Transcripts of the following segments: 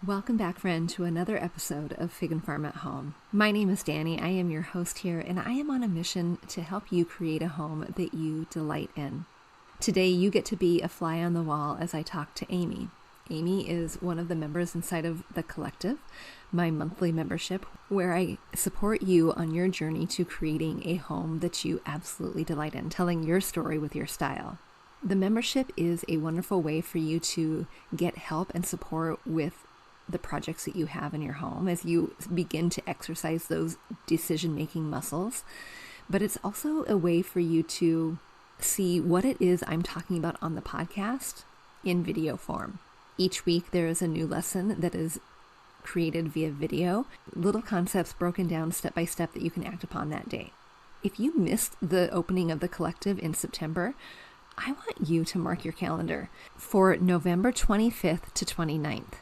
Welcome back, friend, to another episode of Fig and Farm at Home. My name is Danny. I am your host here, and I am on a mission to help you create a home that you delight in. Today, you get to be a fly on the wall as I talk to Amy. Amy is one of the members inside of The Collective, my monthly membership, where I support you on your journey to creating a home that you absolutely delight in, telling your story with your style. The membership is a wonderful way for you to get help and support with the projects that you have in your home as you begin to exercise those decision-making muscles. But it's also a way for you to see what it is I'm talking about on the podcast in video form. Each week there is a new lesson that is created via video, little concepts broken down step by step that you can act upon that day. If you missed the opening of The Collective in September, I want you to mark your calendar for November 25th to 29th.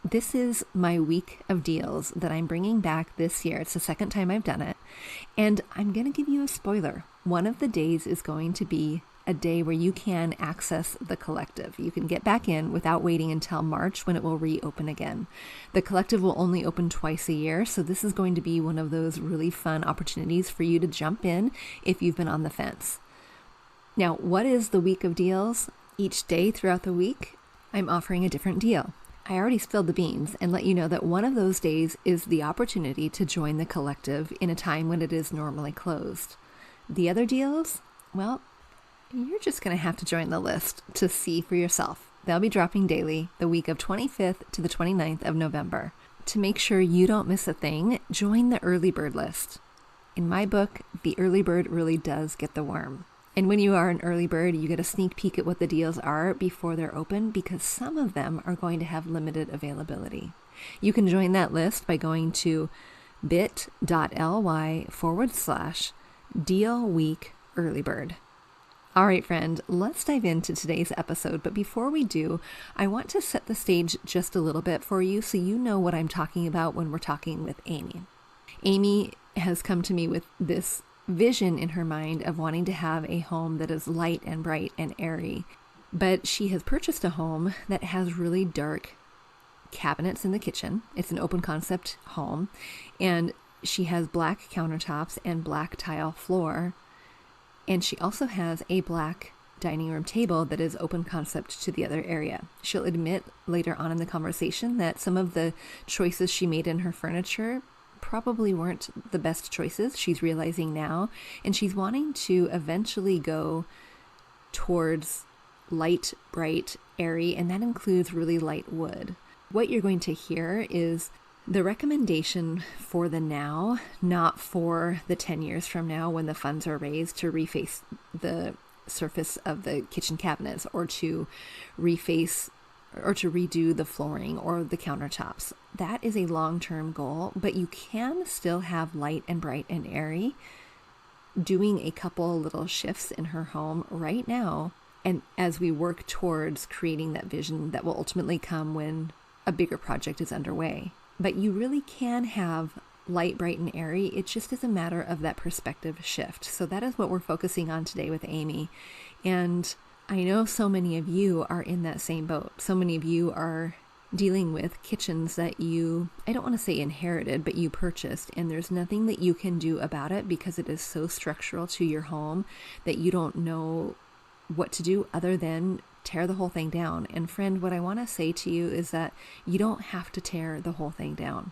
This is my week of deals that I'm bringing back this year. It's the second time I've done it. And I'm going to give you a spoiler. One of the days is going to be a day where you can access The Collective. You can get back in without waiting until March when it will reopen again. The Collective will only open twice a year, so this is going to be one of those really fun opportunities for you to jump in if you've been on the fence. Now, what is the week of deals? Each day throughout the week, I'm offering a different deal. I already spilled the beans and let you know that one of those days is the opportunity to join The Collective in a time when it is normally closed. The other deals, well, you're just going to have to join the list to see for yourself. They'll be dropping daily the week of 25th to the 29th of November. To make sure you don't miss a thing, join the early bird list. In my book, the early bird really does get the worm. And when you are an early bird, you get a sneak peek at what the deals are before they're open because some of them are going to have limited availability. You can join that list by going to bit.ly/deal week early bird. All right, friend, let's dive into today's episode. But before we do, I want to set the stage just a little bit for you so you know what I'm talking about when we're talking with Amy. Amy has come to me with this vision in her mind of wanting to have a home that is light and bright and airy. But she has purchased a home that has really dark cabinets in the kitchen. It's an open concept home, and she has black countertops and black tile floor. And she also has a black dining room table that is open concept to the other area. She'll admit later on in the conversation that some of the choices she made in her furniture probably weren't the best choices. She's realizing now, and she's wanting to eventually go towards light, bright, airy, and that includes really light wood. What you're going to hear is the recommendation for the now, not for the 10 years from now when the funds are raised to reface the surface of the kitchen cabinets or to reface or to redo the flooring or the countertops. That is a long-term goal, but you can still have light and bright and airy doing a couple little shifts in her home right now. And as we work towards creating that vision that will ultimately come when a bigger project is underway. But you really can have light, bright, and airy. It just is a matter of that perspective shift. So that is what we're focusing on today with Amy. And I know so many of you are in that same boat. So many of you are dealing with kitchens that you, I don't want to say inherited, but you purchased, and there's nothing that you can do about it because it is so structural to your home that you don't know what to do other than tear the whole thing down. And friend, what I want to say to you is that you don't have to tear the whole thing down.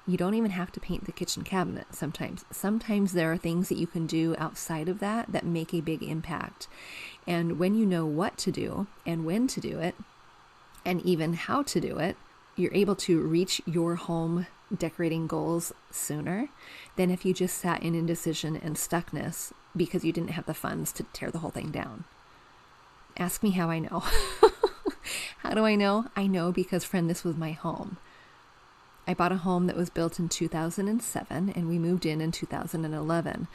You don't even have to paint the kitchen cabinet sometimes. Sometimes there are things that you can do outside of that that make a big impact. And when you know what to do and when to do it, and even how to do it, you're able to reach your home decorating goals sooner than if you just sat in indecision and stuckness because you didn't have the funds to tear the whole thing down. Ask me how I know. How do I know? I know because, friend, this was my home. I bought a home that was built in 2007 and we moved in 2011.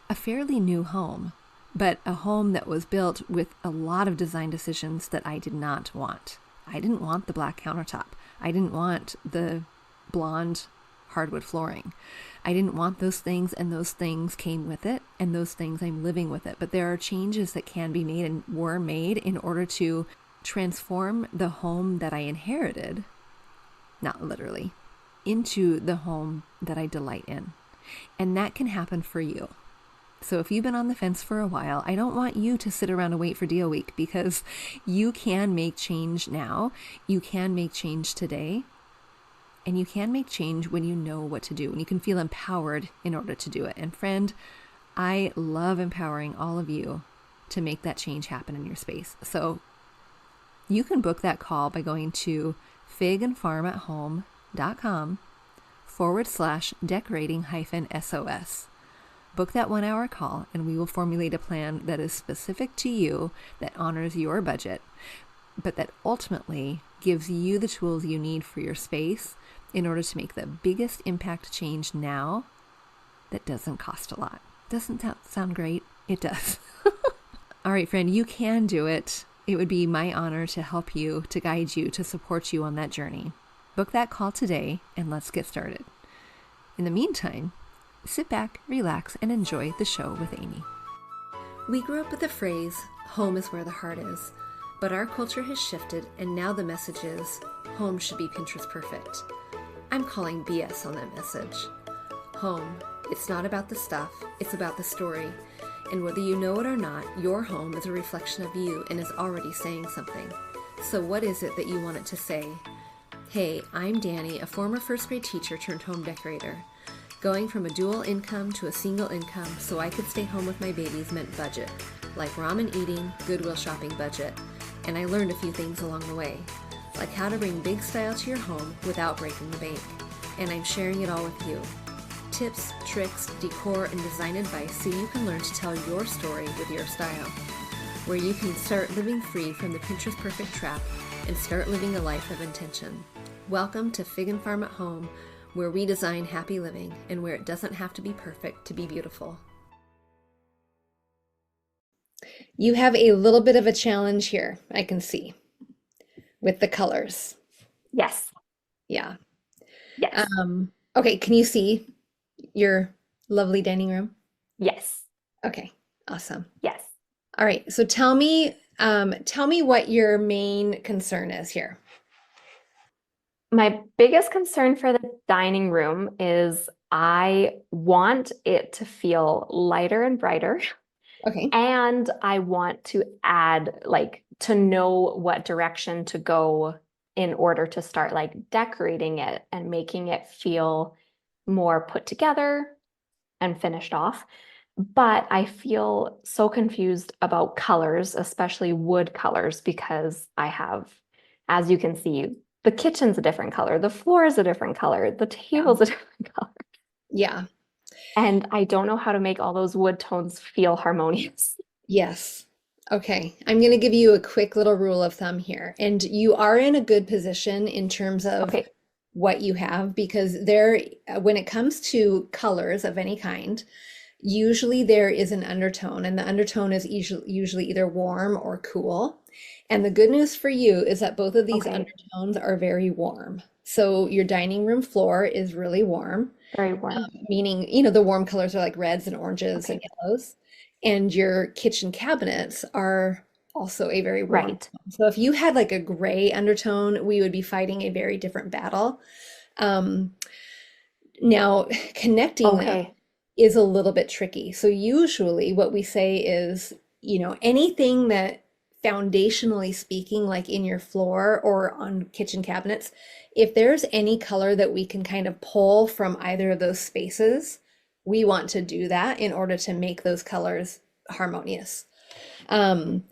A fairly new home, but a home that was built with a lot of design decisions that I did not want. I didn't want the black countertop. I didn't want the blonde hardwood flooring. I didn't want those things, and those things came with it, and those things I'm living with it. But there are changes that can be made and were made in order to transform the home that I inherited not literally, into the home that I delight in. And that can happen for you. So if you've been on the fence for a while, I don't want you to sit around and wait for deal week, because you can make change now. You can make change today. And you can make change when you know what to do, and you can feel empowered in order to do it. And friend, I love empowering all of you to make that change happen in your space. So you can book that call by going to figandfarmathome.com/decorating-SOS. Book that 1 hour call, and we will formulate a plan that is specific to you, that honors your budget, but that ultimately gives you the tools you need for your space in order to make the biggest impact change now that doesn't cost a lot. Doesn't that sound great? It does. All right, friend, you can do it. It would be my honor to help you, to guide you, to support you on that journey. Book that call today, and let's get started. In the meantime, sit back, relax, and enjoy the show with Amy. We grew up with the phrase, home is where the heart is, but our culture has shifted, and now the message is, home should be Pinterest perfect. I'm calling BS on that message. Home, it's not about the stuff, it's about the story. And whether you know it or not, your home is a reflection of you and is already saying something. So what is it that you want it to say? Hey, I'm Danny, a former first grade teacher turned home decorator. Going from a dual income to a single income so I could stay home with my babies meant budget, like ramen eating, Goodwill shopping budget. And I learned a few things along the way, like how to bring big style to your home without breaking the bank. And I'm sharing it all with you. Tips, tricks, decor, and design advice so you can learn to tell your story with your style, where you can start living free from the Pinterest perfect trap and start living a life of intention. Welcome to Fig and Farm at Home, where we design happy living and where it doesn't have to be perfect to be beautiful. You have a little bit of a challenge here, I can see, with the colors. Yes. Yeah. Yes. Okay, can you see your lovely dining room? Yes. Okay, awesome. Yes. All right, so tell me what your main concern is here. My biggest concern for the dining room is I want it to feel lighter and brighter. Okay. And I want to add, to know what direction to go in order to start decorating it and making it feel more put together and finished off. But I feel so confused about colors, especially wood colors, because I have, as you can see, the kitchen's a different color, the floor is a different color, the Yeah. table's a different color. Yeah. And I don't know how to make all those wood tones feel harmonious. Yes. Okay. I'm going to give you a quick little rule of thumb here. And you are in a good position in terms of Okay. what you have, because there, when it comes to colors of any kind, usually there is an undertone, and the undertone is usually either warm or cool. And the good news for you is that both of these Okay. undertones are very warm. So your dining room floor is really warm, Very warm. meaning, the warm colors are like reds and oranges and Okay. yellows. And your kitchen cabinets are also a very warm Right. tone. So if you had like a gray undertone, we would be fighting a very different battle. Um, Now, connecting them Okay. is a little bit tricky. So usually what we say is, anything that foundationally speaking, like in your floor or on kitchen cabinets, if there's any color that we can kind of pull from either of those spaces, we want to do that in order to make those colors harmonious. Um,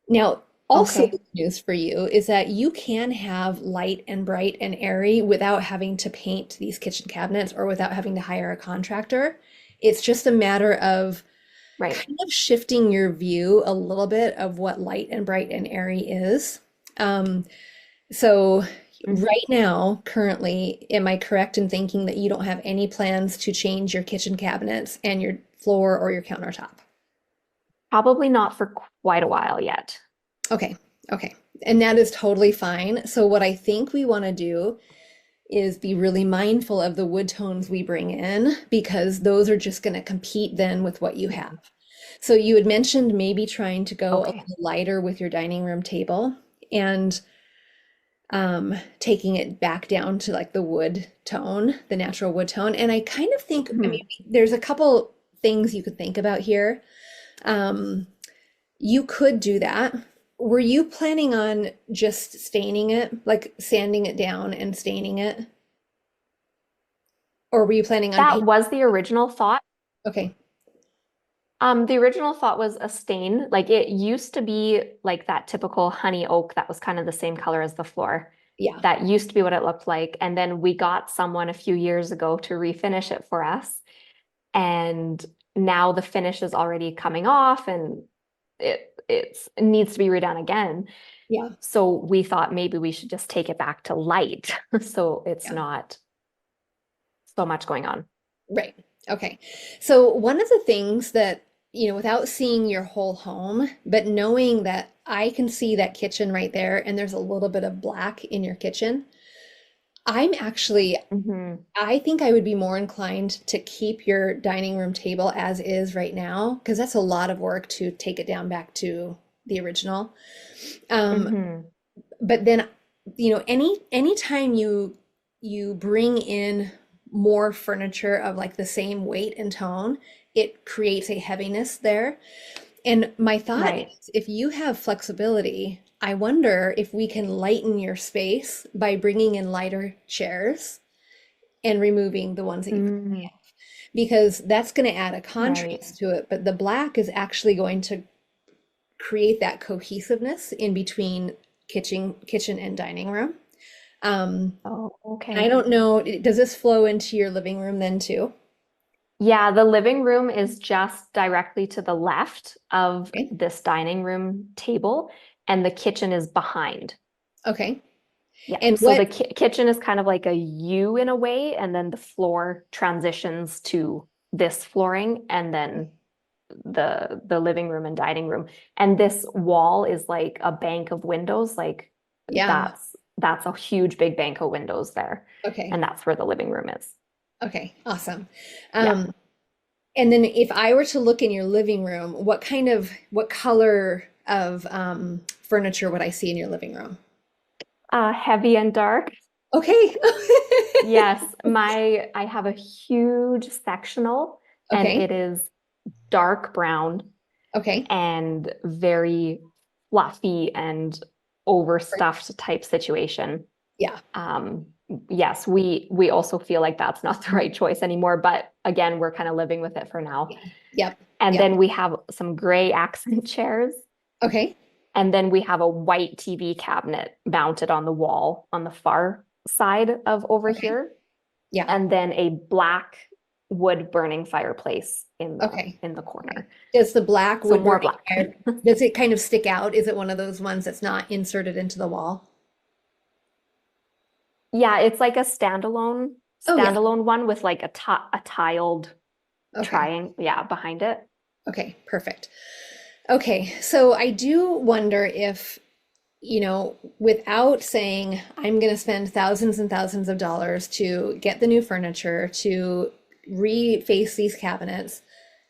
Now, also Okay. good news for you is that you can have light and bright and airy without having to paint these kitchen cabinets or without having to hire a contractor. It's just a matter of Right. kind of shifting your view a little bit of what light and bright and airy is. Um, so Mhm. right now, currently, am I correct in thinking that you don't have any plans to change your kitchen cabinets and your floor or your countertop? Probably not for quite a while yet. Okay, okay. And that is totally fine. So what I think we want to do is be really mindful of the wood tones we bring in, because those are just going to compete then with what you have. Mhm. So you had mentioned maybe trying to go a Okay. little lighter with your dining room table. And taking it back down to like the wood tone, the natural wood tone. And I kind of think, I mean, Mhm. there's a couple things you could think about here. Um, you could do that. Were you planning on just staining it, like sanding it down and staining it? Or were you planning on That paint? was the original thought. Okay. The original thought was a stain. Like it used to be like that typical honey oak that was kind of the same color as the floor. Yeah. That used to be what it looked like. And then we got someone a few years ago to refinish it for us. And now the finish is already coming off and it needs to be redone again. Yeah. So we thought maybe we should just take it back to light so it's Yeah. not so much going on. Right. Okay. So one of the things that, without seeing your whole home, but knowing that I can see that kitchen right there and there's a little bit of black in your kitchen, I'm actually, Mhm. I think I would be more inclined to keep your dining room table as is right now, because that's a lot of work to take it down back to the original. Um, Mhm. but then, anytime you bring in more furniture of like the same weight and tone, it creates a heaviness there. And my thought Right. is, if you have flexibility, I wonder if we can lighten your space by bringing in lighter chairs and removing the ones that you, Mm, because that's going to add a right. contrast to it. But the black is actually going to create that cohesiveness in between kitchen and dining room. Oh, And I okay. don't know, does this flow into your living room then too? Yeah, the living room is just directly to the left of Okay. this dining room table, and the kitchen is behind. Okay. Yeah, And so what, the kitchen is kind of like a U in a way, and then the floor transitions to this flooring, and then the living room and dining room. And this wall is like a bank of windows, like yeah. that's a huge big bank of windows there, Okay. and that's where the living room is. Okay. Awesome. Yeah. Um, and then if I were to look in your living room, what color of furniture would I see in your living room? Heavy and dark. Okay. Yes, I have a huge sectional and Okay. it is dark brown Okay. and very fluffy and overstuffed type situation. Yeah. Um, yes, we also feel like that's not the right choice anymore, but again, we're kind of living with it for now. Yeah. Yep. And Yep. then we have some gray accent chairs, Okay. and then we have a white TV cabinet mounted on the wall on the far side of over Okay. here, Yeah. and then a black wood burning fireplace Okay. in the Okay. corner. Does the black So wood more burning black. fire, does it kind of stick out? Is it one of those ones that's not inserted into the wall? Yeah, it's like a Oh yeah. standalone one with like a tiled Okay. triangle, yeah, behind it. Okay. Perfect. Okay. So I do wonder if, without saying I'm going to spend thousands and thousands of dollars to get the new furniture, to reface these cabinets,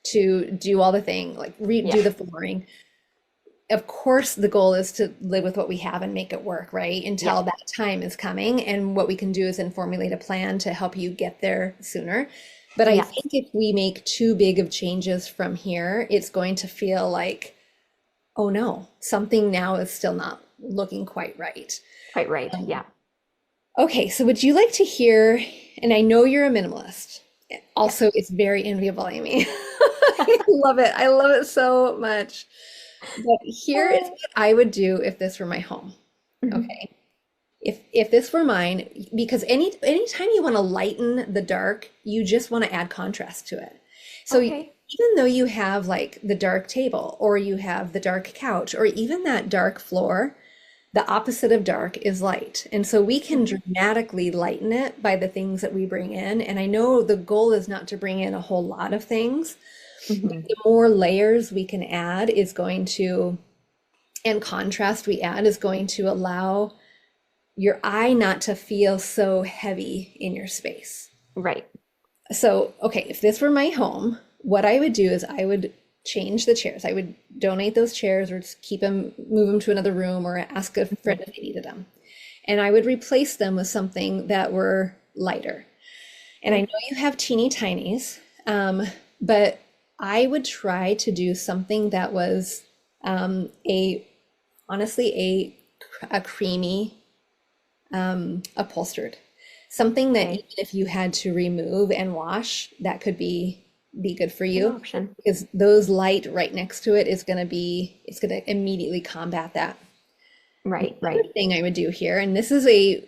to do all the thing, like Yeah. redo the flooring. Of course, the goal is to live with what we have and make it work, right? Yeah. Until that time is coming. And what we can do is then formulate a plan to help you get there sooner. But I Yeah. think if we make too big of changes from here, it's going to feel like, oh no, something now is still not looking quite right. Quite right. Yeah. Okay, so would you like to hear, and I know you're a minimalist. Yeah. Also, it's very enviable, Amy. I love it. I love it so much. But here is what I would do if this were my home. Mhm. Okay. If this were mine, because anytime you want to lighten the dark, you just want to add contrast to it. So Okay. even though you have like the dark table or you have the dark couch or even that dark floor, the opposite of dark is light. And so we can Mhm. dramatically lighten it by the things that we bring in. And I know the goal is not to bring in a whole lot of things. Mhm. The more layers we can add is going to, and contrast we add is going to allow your eye not to feel so heavy in your space. Right. So, okay, if this were my home, what I would do is I would change the chairs. I would donate those chairs or just keep them, move them to another room or ask a friend Mhm. if they needed them. and I would replace them with something that were lighter. And I know Okay. you have teeny tinies, but I would try to do something that was a honestly a creamy upholstered, something that even Okay. if you had to remove and wash, that could be good for Good you option. because those light right next to it is going to be it's going to immediately combat that. The Right, other right. thing I would do here, and this is a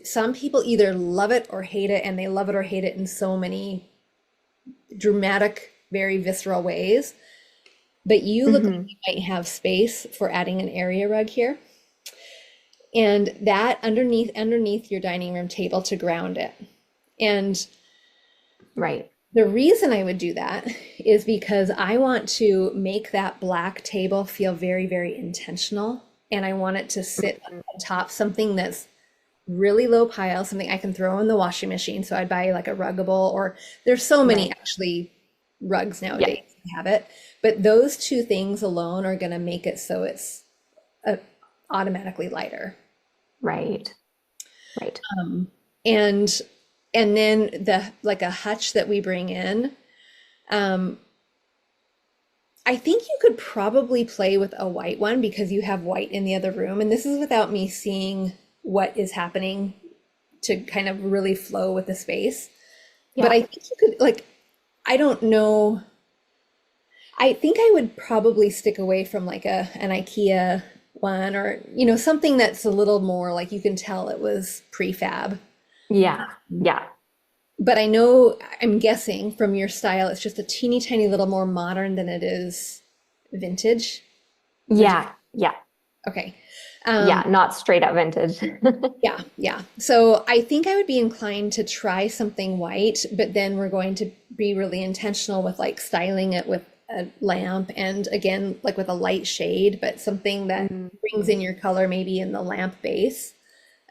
some people either love it or hate it, and they love it or hate it in so many dramatic, very visceral ways. But you look like Hmm. you might have space for adding an area rug here. And that underneath your dining room table to ground it. And Right. the reason I would do that is because I want to make that black table feel very, very intentional. And I want it to sit Mhm. on top, something that's really low pile, something I can throw in the washing machine. So I'd buy like a ruggable, or there's so many Right. actually rugs Yeah. nowadays that have it. But those two things alone are going to make it so it's uh, automatically lighter. Right. Right. And and then the like a hutch that we bring in, um, I think you could probably play with a white one because you have white in the other room. And this is without me seeing what is happening to kind of really flow with the space. But Yeah. I think you could like, I don't know. I think I would probably stick away from like a an IKEA one or something that's a little more like you can tell it was prefab. Yeah. Yeah. But I know, I'm guessing from your style, it's just a teeny tiny little more modern than it is vintage. Would you? Yeah. Yeah. Okay. Yeah. Not straight up vintage. Yeah, yeah. So I think I would be inclined to try something white, but then we're going to be really intentional with like styling it with a lamp and again, like with a light shade, but something that Mhm. brings in your color maybe in the lamp base.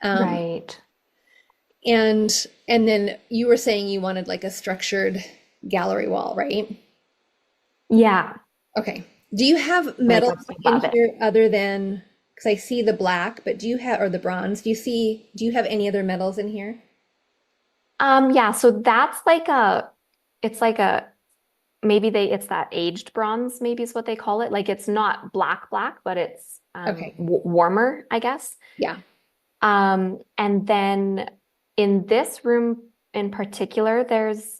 Um, Right. and then you were saying you wanted like a structured gallery wall, right? Yeah. Okay. Do you have Like metals a in above it. here other than, because I see the black, but do you have, or the bronze, do you have any other metals in here? Yeah, so that's like it's like a maybe it's that aged bronze, maybe is what they call it. Like it's not black black, but it's Okay. w warmer, I guess. Yeah. And then in this room in particular, there's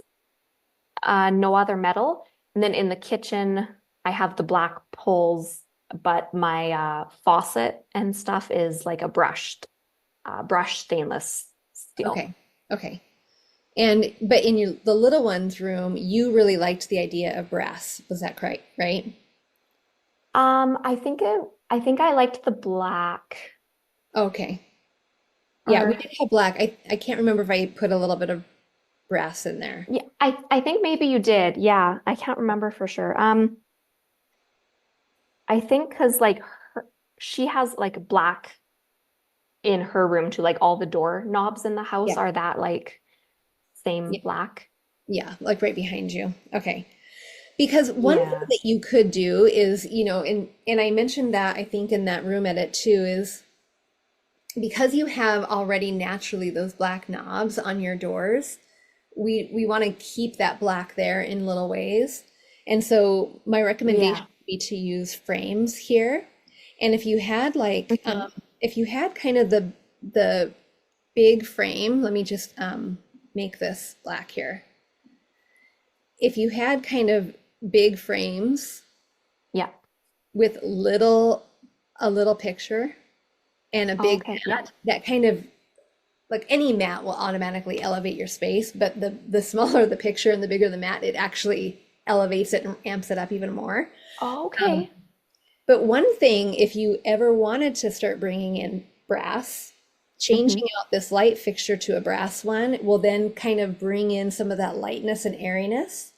no other metal. And then in the kitchen, I have the black poles, but my faucet and stuff is like a brushed stainless steel. Okay. Okay. And but in the little one's room, you really liked the idea of brass. Was that correct? Right? I think I liked the black. Okay. Yeah, we Or did have black. I can't remember if I put a little bit of brass in there. yeah, I think maybe you did. Yeah, I can't remember for sure. I think because she has like black in her room too, like all the door knobs in the house Yeah. are that like same Yeah. black. Yeah, like right behind you. Okay. Because one thing Yeah. that you could do is, and I mentioned that I think in that room edit too, is because you have already naturally those black knobs on your doors, we want to keep that black there in little ways. And so my recommendation Yeah. would be to use frames here. And if you had like Hmm. if you had kind of the big frame, let me just make this black here. If you had kind of big frames Yeah. with a little picture and a big Okay. Yeah. mat, that kind of like any mat will automatically elevate your space, but the smaller the picture and the bigger the mat, it actually elevates it and amps it up even more. Um, Okay. but one thing, if you ever wanted to start bringing in brass, changing Hmm. out this light fixture to a brass one will then kind of bring in some of that lightness and airiness.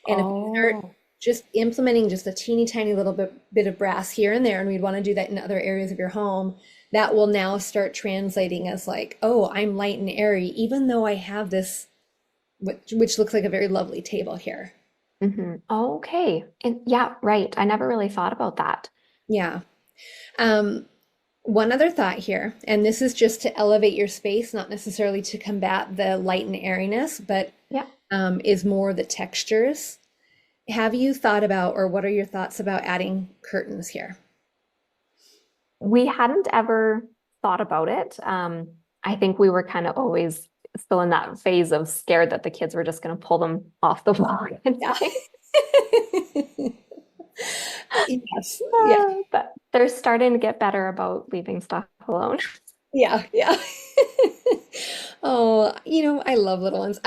And if we start Oh. just implementing just a teeny tiny little bit of brass here and there, and we'd want to do that in other areas of your home, that will now start translating as like, oh, I'm light and airy, even though I have this, which looks like a very lovely table here. Hmm. Okay. And yeah, right. I never really thought about that. Yeah. Um, one other thought here, and this is just to elevate your space, not necessarily to combat the light and airiness, but Yeah. is more the textures. Have you thought about, or what are your thoughts about adding curtains here? We hadn't ever thought about it. I think we were kind of always still in that phase of scared that the kids were just going to pull them off the wall and Yeah. things. Yes. Yeah. But they're starting to get better about leaving stuff alone. Yeah. Yeah. Oh, I love little ones.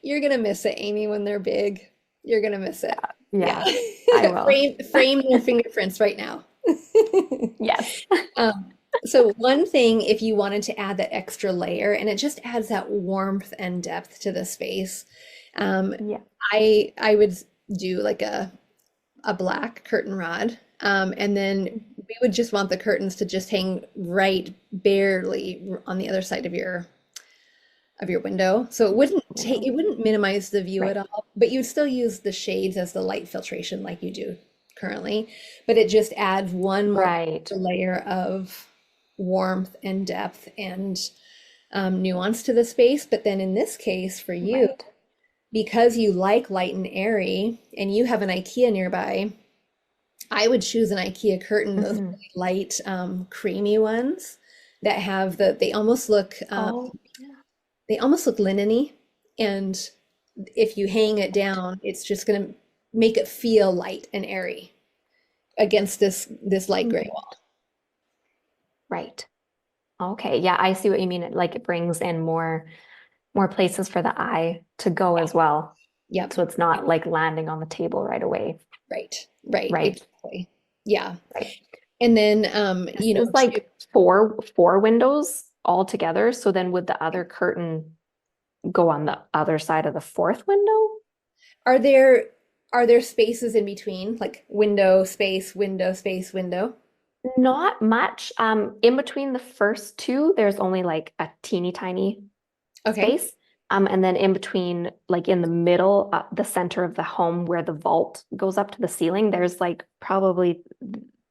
You're gonna miss it, Amy, when they're big. You're gonna miss it. Yeah. Yeah, I will. Frame their fingerprints right now. Yes. Um, so one thing, if you wanted to add that extra layer, and it just adds that warmth and depth to the space, um, Yeah. I would do like a black curtain rod, and then we would just want the curtains to just hang right barely on the other side of your window. So it Window. wouldn't minimize the view at Right. all, but you'd still use the shades as the light filtration like you do currently. But it just adds one more Right. layer of warmth and depth and nuance to the space. But then in this case, for you, Right. because you like light and airy and you have an IKEA nearby, I would choose an IKEA curtain, those Hmm. really light, creamy ones that have they almost look Oh, yeah. they almost look linen-y, and if you hang it down, it's just going to make it feel light and airy against this light gray Mhm. wall. Right. Okay. Yeah, I see what you mean. It brings in more places for the eye to go as well. Yep. So it's not like landing on the table right away. Right. Right. Right. Exactly. Yeah. Right. And then This is like four windows all together. So then would the other curtain go on the other side of the fourth window? are there are there spaces in between, like window, space, window, space, window? Not much. In between the first two, there's only like a teeny tiny Okay. space. And then in between, like in the middle, the center of the home where the vault goes up to the ceiling, there's like probably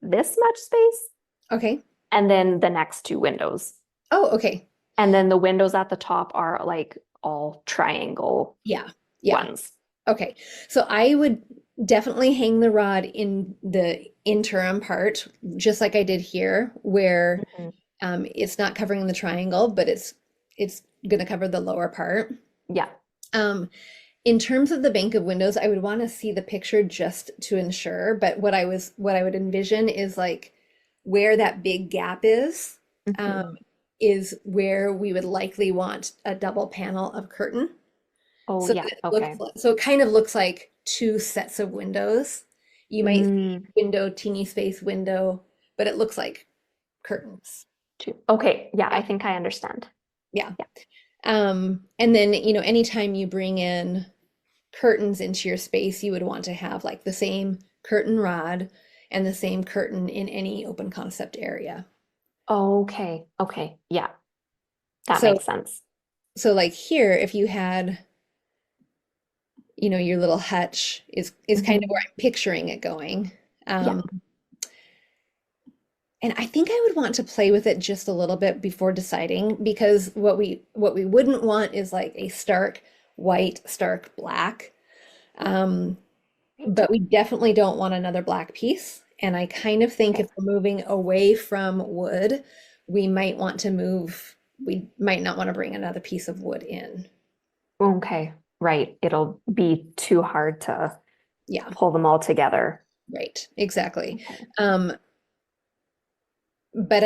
this much space. Okay. And then the next two windows. Oh, okay. And then the windows at the top are like all triangle Yeah. Yeah. ones. Okay, so I would definitely hang the rod in the interim part, just like I did here, where Mhm. it's not covering the triangle, but it's going to cover the lower part. Yeah. Um, in terms of the bank of windows, I would want to see the picture just to ensure, but what I would envision is like where that big gap Mhm. is where we would likely want a double panel of curtain. Oh, So yeah. it looks Okay. so it kind of looks like two sets of windows. You might see Mm, window, teeny space window, but it looks like curtains. two. Okay. Yeah, Yeah, I think I understand. yeah. Yeah. And then, anytime you bring in curtains into your space, you would want to have like the same curtain rod and the same curtain in any open concept area. Okay. Okay. Yeah, that So, makes sense. so like here, if you had, your little hutch is kind of Mhm. where I'm picturing it going. Yeah. Um, And I think I would want to play with it just a little bit before deciding, because what we wouldn't want is like a stark white, stark black. Um, Right. but we definitely don't want another black piece. And I kind of think Okay. if we're moving away from wood, we might not want to bring another piece of wood in. Okay. Right. It'll be too hard to Yeah, pull them all together. right. Exactly. Okay. Um, but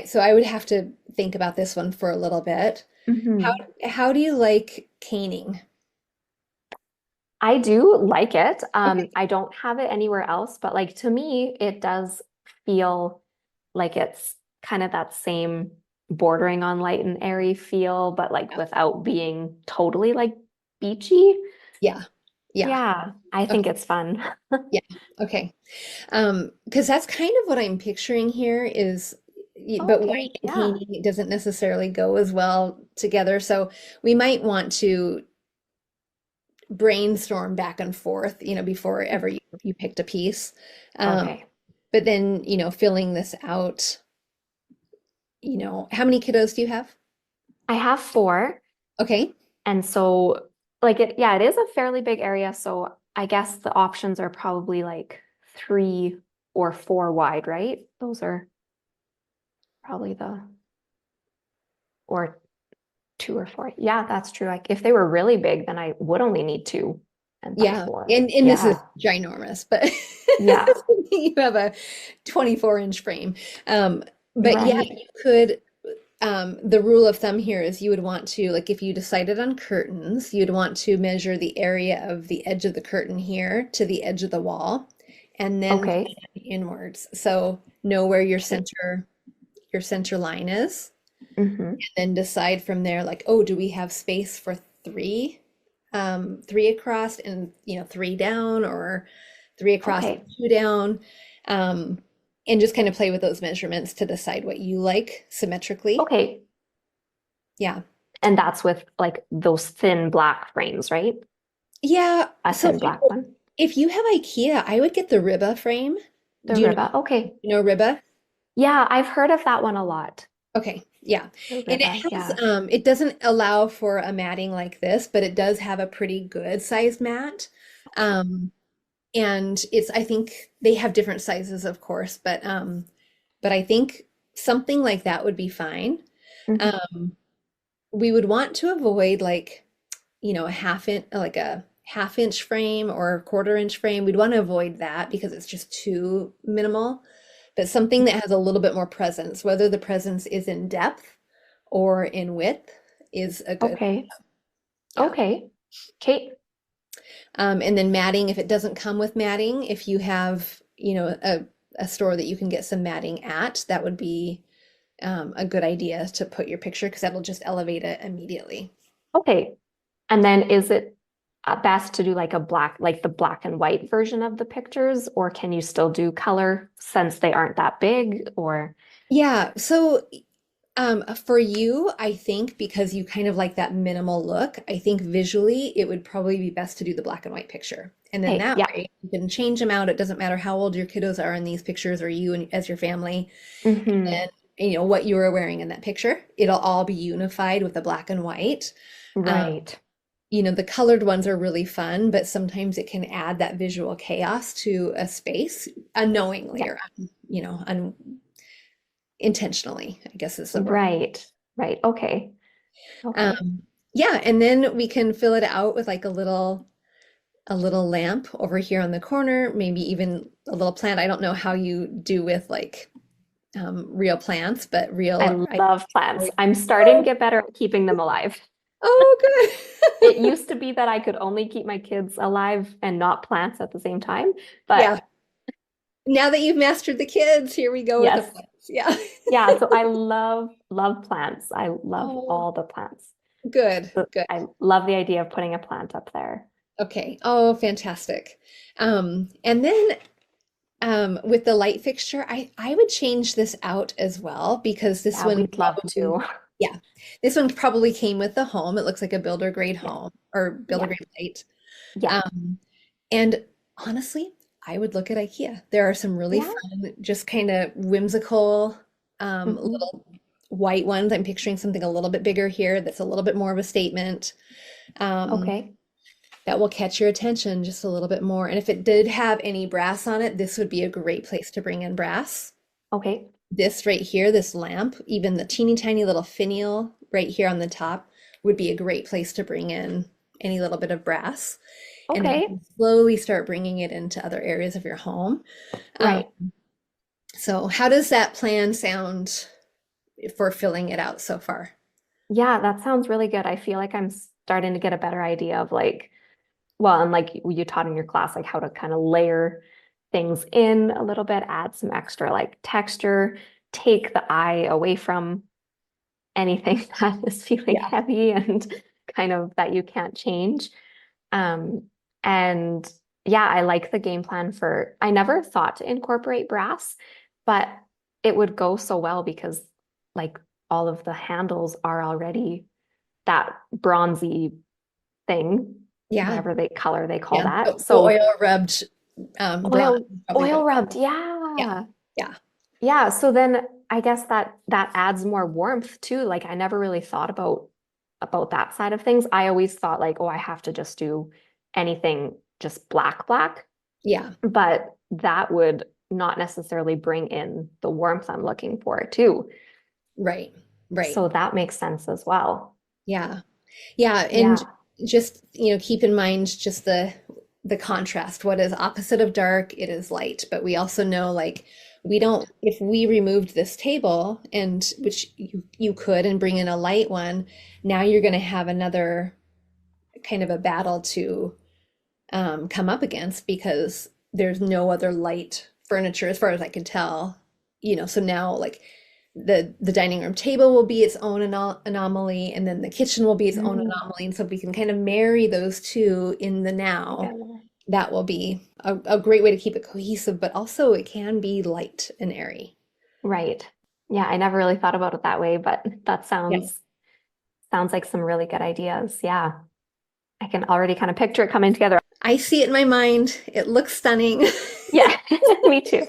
so I would have to think about this one for a little bit. How Mhm. how do you like caning? I do like it. Okay. I don't have it anywhere else, but like to me, it does feel like it's kind of that same bordering on light and airy feel, but like Yeah. without being totally like beachy. Yeah. Yeah. Yeah, I think Okay. it's fun. Yeah. Okay. Because that's kind of what I'm picturing here but Okay, white and yeah. caning doesn't necessarily go as well together. So we might want to brainstorm back and forth, before ever you picked a piece. Um, Okay. but then, filling this out how many kiddos do you have? I have four. Okay. And so yeah, it is a fairly big area. So I guess the options are probably like 3 or 4 wide, right? Those are probably or 2 or 4. Yeah, that's true. Like if they were really big, then I would only need two and buy Yeah. four. And this is Yeah. ginormous, but Yeah. you have a 24-inch frame. Um, but yeah, Right. you could, the rule of thumb here is you would want to, like if you decided on curtains, you'd want to measure the area of the edge of the curtain here to the edge of the wall and then Okay. inwards. So know where Okay. your center line is, Hmm. and then decide from there, like, oh, do we have space for three across and three down, or three across and Okay. two down, um, and just kind of play with those measurements to decide what you like symmetrically. Okay. Yeah. And that's with like those thin black frames, right? Yeah. A So thin black one. if you have IKEA, I would get the Ribba frame. The Do Riba. Okay. you know Ribba? Yeah, I've heard of that one a lot. Okay, yeah. The And it Riba. has Yeah. it doesn't allow for a matting like this, but it does have a pretty good size mat. Um and it's I think they have different sizes, of course, but I think something like that would be fine. Hmm. Um we would want to avoid like, a half inch frame or a quarter-inch frame. We'd want to avoid that because it's just too minimal. But something that has a little bit more presence, whether the presence is in depth or in width, is a good, Okay. yeah. Okay. Okay. And then matting, if it doesn't come with matting, if you have, a store that you can get some matting at, that would be a good idea to put your picture because that'll just elevate it immediately. Okay. And then is it best to do like like the black and white version of the pictures, or can you still do color since they aren't that big? Or Yeah, so for you, I think because you kind of like that minimal look, I think visually it would probably be best to do the black and white picture. And then hey, that yeah. way you can change them out. It doesn't matter how old your kiddos are in these pictures or you and as your family. Hmm. And what you were wearing in that picture. It'll all be unified with the black and white. Um, Right. the colored ones are really fun, but sometimes it can add that visual chaos to a space unknowingly Yeah. or unintentionally, I guess is the word. Right. Right. Okay. Okay. Um, yeah, and then we can fill it out with like a little lamp over here on the corner, maybe even a little plant. I don't know how you do with like real plants, but I love plants. I'm starting to get better at keeping them alive. oh, It good. used to be that I could only keep my kids alive and not plants at the same time. Yeah. But Now that you've mastered the kids, here we go with the yes, plants. Yeah. yeah. So I love plants. I love Oh, all the plants. good, So good. I love the idea of putting a plant up there. Okay. Oh, fantastic. And then with the light fixture, I would change this out as well because this Yeah, one we'd love probably, to. yeah, this one probably came with the home. It looks like a builder grade Yeah, home or builder yeah, grade light. yeah, Um, and honestly, I would look at IKEA. There are some really yeah. fun, just kind of whimsical Hmm. little white ones. I'm picturing something a little bit bigger here that's a little bit more of a statement. Um, Okay, that will catch your attention just a little bit more. And if it did have any brass on it, this would be a great place to bring in brass. okay, This right here, this lamp, even the teeny tiny little finial right here on the top would be a great place to bring in any little bit of brass. And then you okay. can slowly start bringing it into other areas of your home. Um, Right. so how does that plan sound for filling it out so far? Yeah, that sounds really good. I feel like I'm starting to get a better idea of like, well, and like you taught in your class, like how to kind of layer things in a little bit, add some extra like texture, take the eye away from anything that is feeling Yeah. heavy and kind of that you can't change. Um, and yeah, I like the game plan for, I never thought to incorporate brass, but it would go so well because like all of the handles are already that bronzy thing, Yeah. whatever they color they call Yeah. that. The So oil rubbed bronze oil, is probably better. oil rubbed. Yeah. Yeah. Yeah. Yeah. So then I guess that adds more warmth too. Like I never really thought about that side of things. I always thought like, oh, I have to just do anything just black. Yeah. But that would not necessarily bring in the warmth I'm looking for too. Right. Right. So that makes sense as well. Yeah. Yeah. And Yeah. just, keep in mind just the contrast. What is opposite of dark? It is light. But we also know like we don't, if we removed this table and which you could and bring in a light one, now you're going to have another kind of a battle to come up against because there's no other light furniture as far as I can tell. So now like the dining room table will be its own anomaly, and then the kitchen will be its own Mm, anomaly. And so if we can kind of marry those two in the now, together. that will be a great way to keep it cohesive, but also it can be light and airy. Right. Yeah, I never really thought about it that way, but that Yeah. sounds like some really good ideas. Yeah. I can already kind of picture it coming together. I see it in my mind. It looks stunning. Yeah, me too.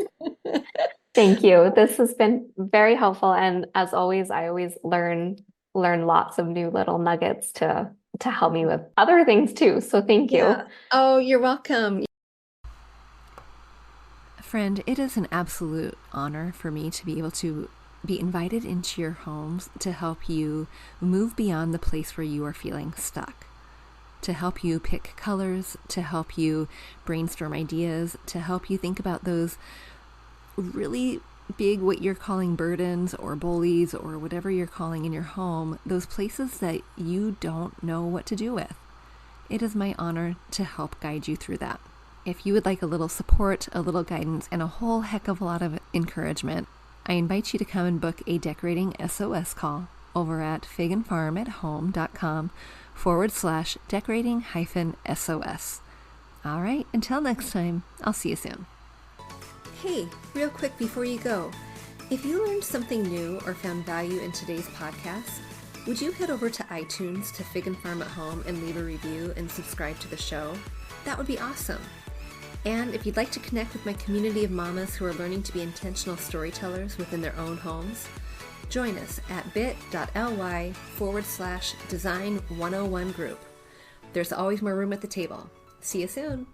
Thank you. This has been very helpful. And as always, I always learn lots of new little nuggets to help me with other things too. So thank you. Yeah. Oh, you're welcome. Friend, it is an absolute honor for me to be able to be invited into your homes to help you move beyond the place where you are feeling stuck, to help you pick colors, to help you brainstorm ideas, to help you think about those really big, what you're calling burdens or bullies or whatever you're calling in your home, those places that you don't know what to do with. It is my honor to help guide you through that. If you would like a little support, a little guidance, and a whole heck of a lot of encouragement, I invite you to come and book a decorating SOS call over at figandfarmathome.com/decorating-SOS. All right, until next time, I'll see you soon. Hey, real quick before you go, if you learned something new or found value in today's podcast, would you head over to iTunes to Fig and Farm at Home and leave a review and subscribe to the show? That would be awesome. And if you'd like to connect with my community of mamas who are learning to be intentional storytellers within their own homes, join us at bit.ly/design101 group. There's always more room at the table. See you soon.